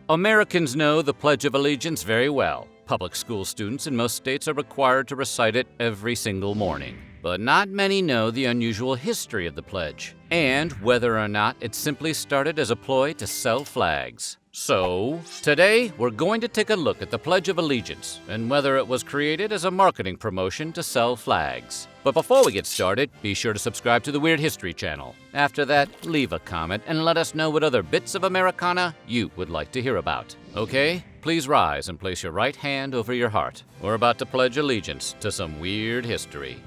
Americans know the Pledge of Allegiance very well. Public school students in most states are required to recite it every single morning. But not many know the unusual history of the pledge, and whether or not it simply started as a ploy to sell flags. So, today we're going to take a look at the Pledge of Allegiance and whether it was created as a marketing promotion to sell flags. But before we get started, be sure to subscribe to the Weird History channel. After that, leave a comment and let us know what other bits of Americana you would like to hear about. Okay? Please rise and place your right hand over your heart. We're about to pledge allegiance to some weird history.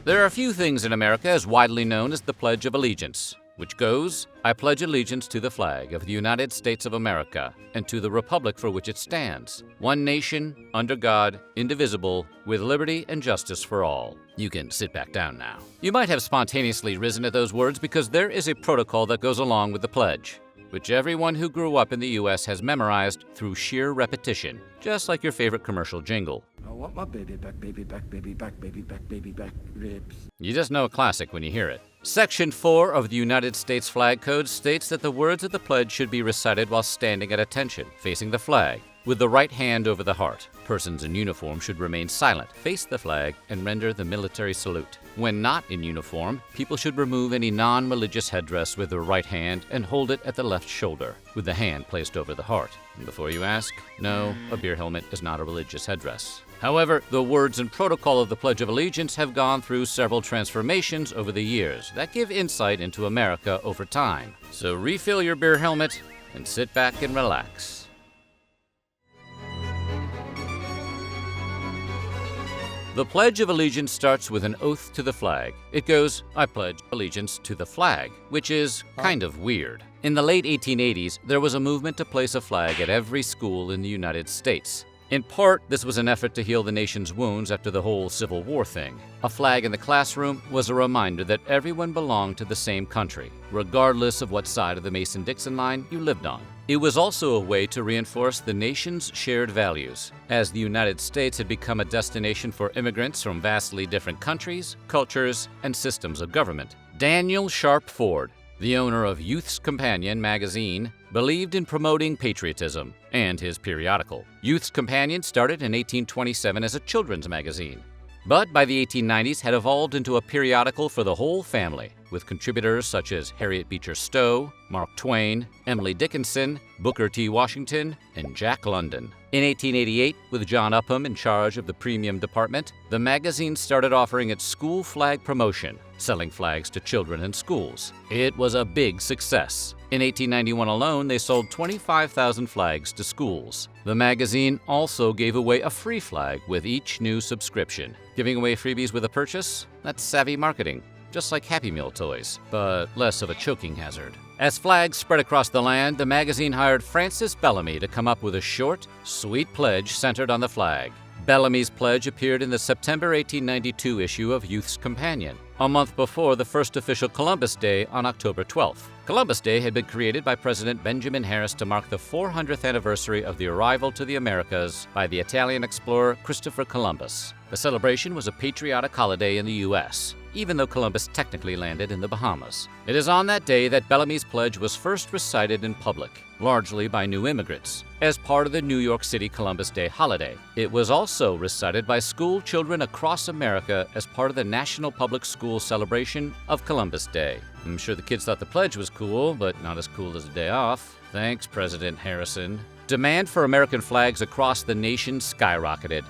There are a few things in America as widely known as the Pledge of Allegiance, which goes, I pledge allegiance to the flag of the United States of America and to the republic for which it stands, one nation, under God, indivisible, with liberty and justice for all. You can sit back down now. You might have spontaneously risen at those words because there is a protocol that goes along with the pledge, which everyone who grew up in the U.S. has memorized through sheer repetition, just like your favorite commercial jingle. I want my baby back, baby back, baby back, baby back, baby back ribs. You just know a classic when you hear it. Section 4 of the United States Flag Code states that the words of the pledge should be recited while standing at attention, facing the flag, with the right hand over the heart. Persons in uniform should remain silent, face the flag, and render the military salute. When not in uniform, people should remove any non-religious headdress with the right hand and hold it at the left shoulder, with the hand placed over the heart. And before you ask, no, a beer helmet is not a religious headdress. However, the words and protocol of the Pledge of Allegiance have gone through several transformations over the years that give insight into America over time. So refill your beer helmet and sit back and relax. The Pledge of Allegiance starts with an oath to the flag. It goes, I pledge allegiance to the flag, which is kind of weird. In the late 1880s, there was a movement to place a flag at every school in the United States. In part, this was an effort to heal the nation's wounds after the whole Civil War thing. A flag in the classroom was a reminder that everyone belonged to the same country, regardless of what side of the Mason-Dixon line you lived on. It was also a way to reinforce the nation's shared values, as the United States had become a destination for immigrants from vastly different countries, cultures, and systems of government. Daniel Sharp Ford, the owner of Youth's Companion magazine, believed in promoting patriotism and his periodical. Youth's Companion started in 1827 as a children's magazine, but by the 1890s had evolved into a periodical for the whole family, with contributors such as Harriet Beecher Stowe, Mark Twain, Emily Dickinson, Booker T. Washington, and Jack London. In 1888, with John Upham in charge of the premium department, the magazine started offering its school flag promotion, selling flags to children in schools. It was a big success. In 1891 alone, they sold 25,000 flags to schools. The magazine also gave away a free flag with each new subscription. Giving away freebies with a purchase? That's savvy marketing, just like Happy Meal toys, but less of a choking hazard. As flags spread across the land, the magazine hired Francis Bellamy to come up with a short, sweet pledge centered on the flag. Bellamy's pledge appeared in the September 1892 issue of Youth's Companion, a month before the first official Columbus Day on October 12th. Columbus Day had been created by President Benjamin Harris to mark the 400th anniversary of the arrival to the Americas by the Italian explorer Christopher Columbus. The celebration was a patriotic holiday in the U.S., even though Columbus technically landed in the Bahamas. It is on that day that Bellamy's pledge was first recited in public, largely by new immigrants, as part of the New York City Columbus Day holiday. It was also recited by school children across America as part of the National Public School celebration of Columbus Day. I'm sure the kids thought the pledge was cool, but not as cool as a day off. Thanks, President Harrison. Demand for American flags across the nation skyrocketed.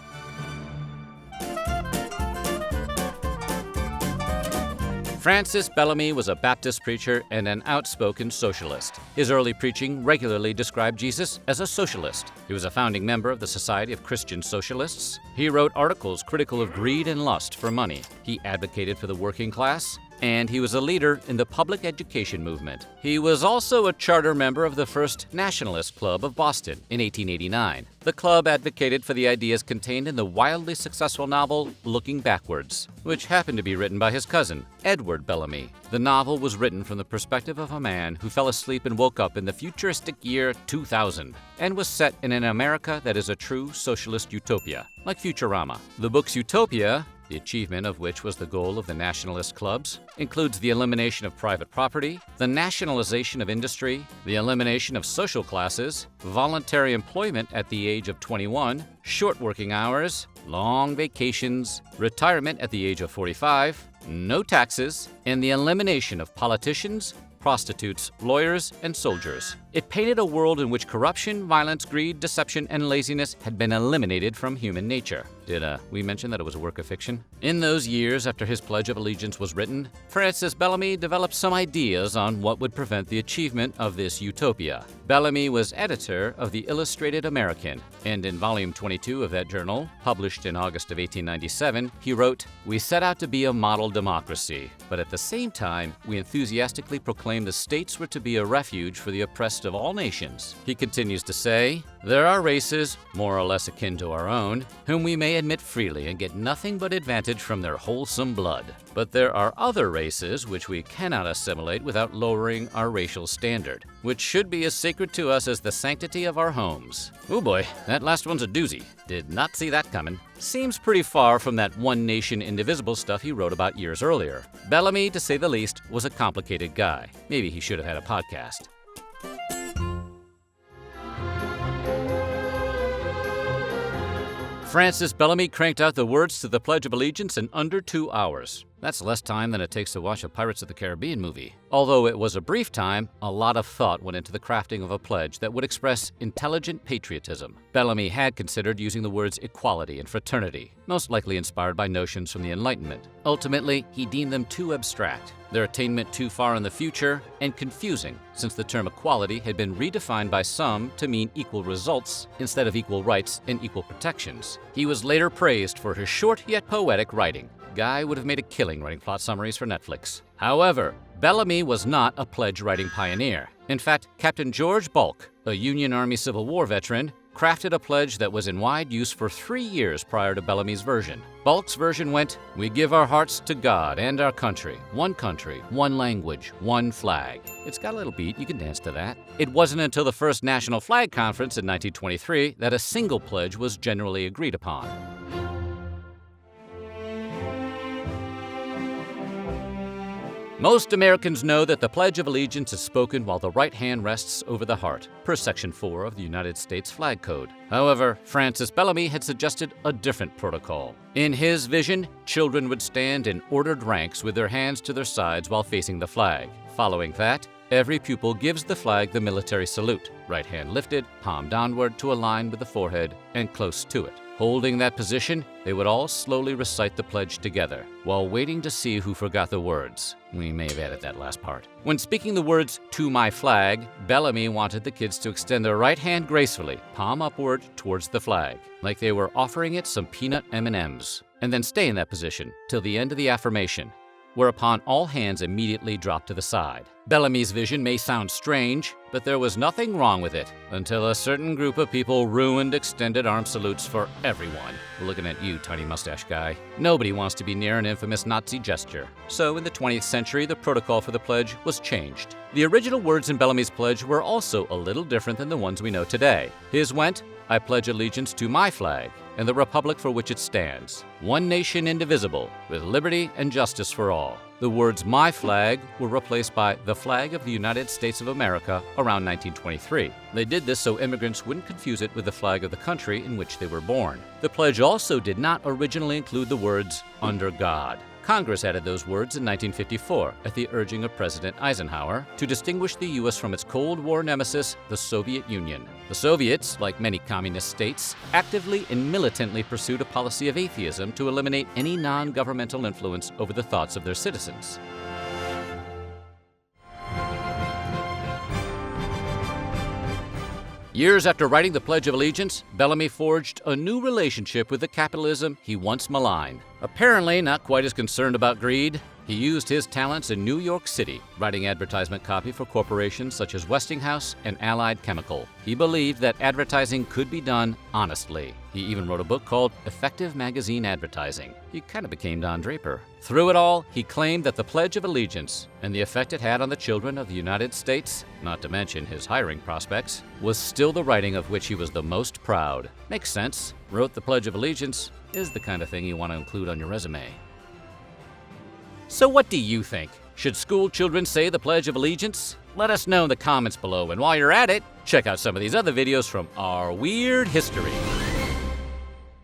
Francis Bellamy was a Baptist preacher and an outspoken socialist. His early preaching regularly described Jesus as a socialist. He was a founding member of the Society of Christian Socialists. He wrote articles critical of greed and lust for money. He advocated for the working class, and he was a leader in the public education movement. He was also a charter member of the First Nationalist Club of Boston in 1889. The club advocated for the ideas contained in the wildly successful novel Looking Backwards, which happened to be written by his cousin, Edward Bellamy. The novel was written from the perspective of a man who fell asleep and woke up in the futuristic year 2000, and was set in an America that is a true socialist utopia, like Futurama. The book's utopia the achievement of which was the goal of the nationalist clubs, includes the elimination of private property, the nationalization of industry, the elimination of social classes, voluntary employment at the age of 21, short working hours, long vacations, retirement at the age of 45, no taxes, and the elimination of politicians, prostitutes, lawyers, and soldiers. It painted a world in which corruption, violence, greed, deception, and laziness had been eliminated from human nature. Did we mention that it was a work of fiction? In those years after his Pledge of Allegiance was written, Francis Bellamy developed some ideas on what would prevent the achievement of this utopia. Bellamy was editor of the Illustrated American, and in volume 22 of that journal, published in August of 1897, he wrote, "We set out to be a model democracy, but at the same time, we enthusiastically proclaimed the states were to be a refuge for the oppressed of all nations." He continues to say, "There are races, more or less akin to our own, whom we may admit freely and get nothing but advantage from their wholesome blood. But there are other races which we cannot assimilate without lowering our racial standard, which should be as sacred to us as the sanctity of our homes." Oh boy, that last one's a doozy. Did not see that coming. Seems pretty far from that one nation indivisible stuff he wrote about years earlier. Bellamy, to say the least, was a complicated guy. Maybe he should have had a podcast. Francis Bellamy cranked out the words to the Pledge of Allegiance in under 2 hours. That's less time than it takes to watch a Pirates of the Caribbean movie. Although it was a brief time, a lot of thought went into the crafting of a pledge that would express intelligent patriotism. Bellamy had considered using the words equality and fraternity, most likely inspired by notions from the Enlightenment. Ultimately, he deemed them too abstract, their attainment too far in the future, and confusing, since the term equality had been redefined by some to mean equal results instead of equal rights and equal protections. He was later praised for his short yet poetic writing. Guy would have made a killing writing plot summaries for Netflix. However, Bellamy was not a pledge-writing pioneer. In fact, Captain George Bulk, a Union Army Civil War veteran, crafted a pledge that was in wide use for 3 years prior to Bellamy's version. Bulk's version went, "We give our hearts to God and our country, one language, one flag." It's got a little beat, you can dance to that. It wasn't until the first National Flag Conference in 1923 that a single pledge was generally agreed upon. Most Americans know that the Pledge of Allegiance is spoken while the right hand rests over the heart, per Section 4 of the United States Flag Code. However, Francis Bellamy had suggested a different protocol. In his vision, children would stand in ordered ranks with their hands to their sides while facing the flag. Following that, every pupil gives the flag the military salute, right hand lifted, palm downward to align with the forehead and close to it. Holding that position, they would all slowly recite the pledge together, while waiting to see who forgot the words. We may have added that last part. When speaking the words, "to my flag," Bellamy wanted the kids to extend their right hand gracefully, palm upward towards the flag, like they were offering it some peanut M&Ms, and then stay in that position till the end of the affirmation, whereupon all hands immediately dropped to the side. Bellamy's vision may sound strange, but there was nothing wrong with it until a certain group of people ruined extended arm salutes for everyone. Looking at you, tiny mustache guy. Nobody wants to be near an infamous Nazi gesture. So in the 20th century, the protocol for the pledge was changed. The original words in Bellamy's pledge were also a little different than the ones we know today. His went, "I pledge allegiance to my flag and the republic for which it stands, one nation indivisible, with liberty and justice for all." The words "my flag" were replaced by "the flag of the United States of America" around 1923. They did this so immigrants wouldn't confuse it with the flag of the country in which they were born. The pledge also did not originally include the words "under God." Congress added those words in 1954 at the urging of President Eisenhower to distinguish the U.S. from its Cold War nemesis, the Soviet Union. The Soviets, like many communist states, actively and militantly pursued a policy of atheism to eliminate any non-governmental influence over the thoughts of their citizens. Years after writing the Pledge of Allegiance, Bellamy forged a new relationship with the capitalism he once maligned. Apparently not quite as concerned about greed, he used his talents in New York City, writing advertisement copy for corporations such as Westinghouse and Allied Chemical. He believed that advertising could be done honestly. He even wrote a book called Effective Magazine Advertising. He kind of became Don Draper. Through it all, he claimed that the Pledge of Allegiance and the effect it had on the children of the United States, not to mention his hiring prospects, was still the writing of which he was the most proud. Makes sense. Wrote the Pledge of Allegiance, is the kind of thing you want to include on your resume. So what do you think? Should school children say the Pledge of Allegiance? Let us know in the comments below, and while you're at it, check out some of these other videos from our weird history.